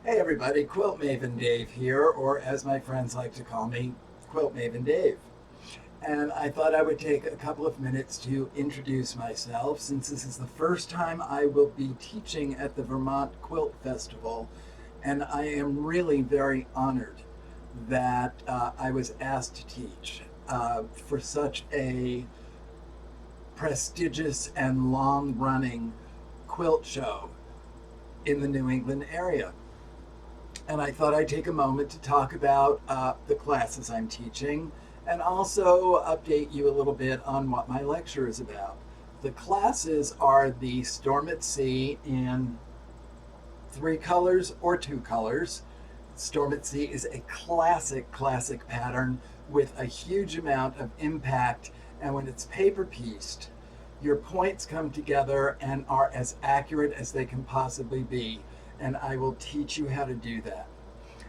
Hey everybody, Quilt Maven Dave here, or as my friends like to call me, Quilt Maven Dave. And I thought I would take a couple of minutes to introduce myself since this is the first time I will be teaching at the Vermont Quilt Festival. And I am really very honored that I was asked to teach for such a prestigious and long running quilt show in the New England area. And I thought I'd take a moment to talk about the classes I'm teaching and also update you a little bit on what my lecture is about. The classes are the Storm at Sea in 3 colors or 2 colors. Storm at Sea is a classic pattern with a huge amount of impact, and when it's paper pieced, your points come together and are as accurate as they can possibly be. And I will teach you how to do that.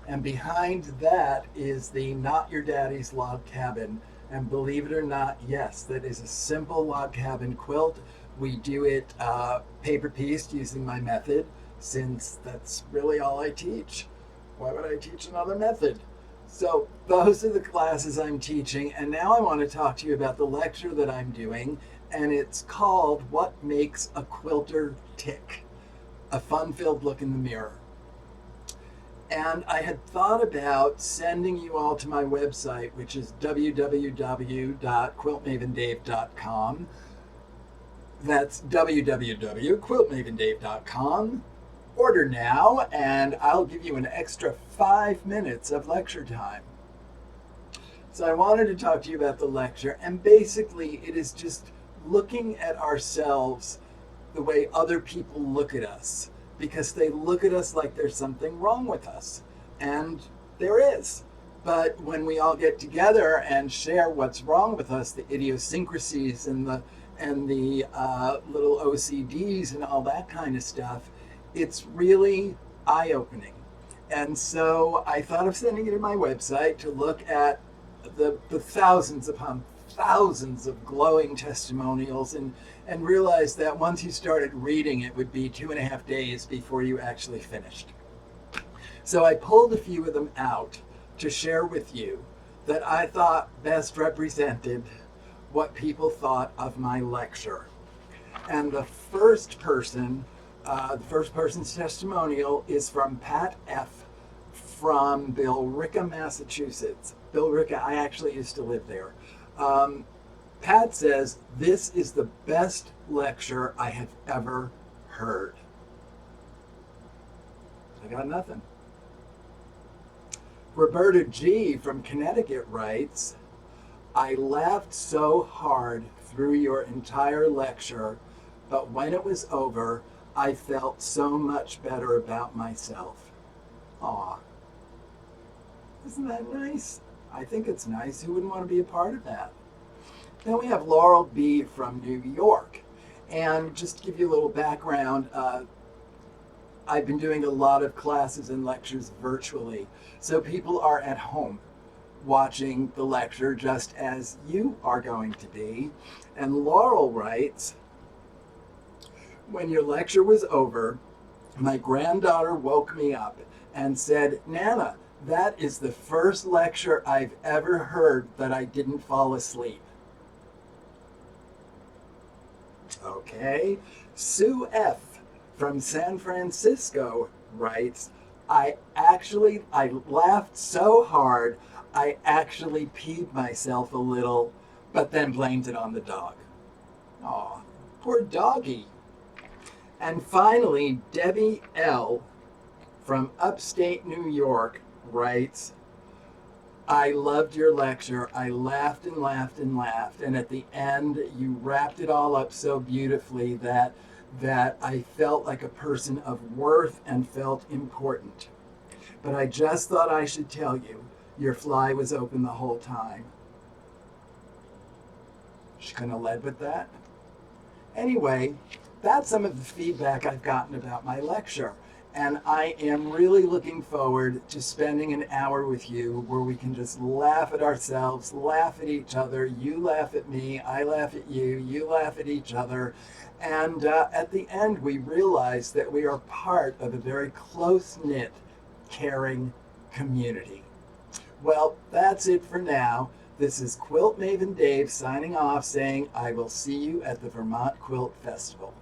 And behind that is the Not Your Daddy's Log Cabin. And believe it or not, yes, that is a simple log cabin quilt. We do it paper pieced using my method, since that's really all I teach. Why would I teach another method? So those are the classes I'm teaching. And now I want to talk to you about the lecture that I'm doing. And it's called What Makes a Quilter Tick? A fun-filled look in the mirror. And I had thought about sending you all to my website, which is www.quiltmavendave.com. That's www.quiltmavendave.com. Order now, and I'll give you an extra 5 minutes of lecture time. So I wanted to talk to you about the lecture, and basically it is just looking at ourselves the way other people look at us, because they look at us like there's something wrong with us, and there is. But when we all get together and share what's wrong with us, the idiosyncrasies and the little OCDs and all that kind of stuff, it's really eye-opening. And so I thought of sending you to my website to look at the thousands upon thousands of glowing testimonials and realized that once you started reading, it would be 2.5 days before you actually finished. So I pulled a few of them out to share with you that I thought best represented what people thought of my lecture. And the first person's testimonial is from Pat F. from Billerica, Massachusetts. Billerica, I actually used to live there. Pat says, "This is the best lecture I have ever heard." I got nothing. Roberta G. from Connecticut writes, "I laughed so hard through your entire lecture, but when it was over, I felt so much better about myself." Aw. Isn't that nice? I think it's nice. Who wouldn't want to be a part of that? Then we have Laurel B. from New York. And just to give you a little background, I've been doing a lot of classes and lectures virtually. So people are at home watching the lecture just as you are going to be. And Laurel writes, "When your lecture was over, my granddaughter woke me up and said, 'Nana, that is the first lecture I've ever heard that I didn't fall asleep.'" Okay. Sue F. from San Francisco writes, I laughed so hard, I actually peed myself a little, but then blamed it on the dog." Aw, poor doggy. And finally, Debbie L. from upstate New York writes, "I loved your lecture. I laughed and laughed and laughed. And at the end, you wrapped it all up so beautifully that I felt like a person of worth and felt important. But I just thought I should tell you, your fly was open the whole time." She couldn't have led with that. Anyway, that's some of the feedback I've gotten about my lecture. And I am really looking forward to spending an hour with you where we can just laugh at ourselves, laugh at each other. You laugh at me, I laugh at you, you laugh at each other. And at the end, we realize that we are part of a very close-knit caring community. Well, that's it for now. This is Quilt Maven Dave signing off saying I will see you at the Vermont Quilt Festival.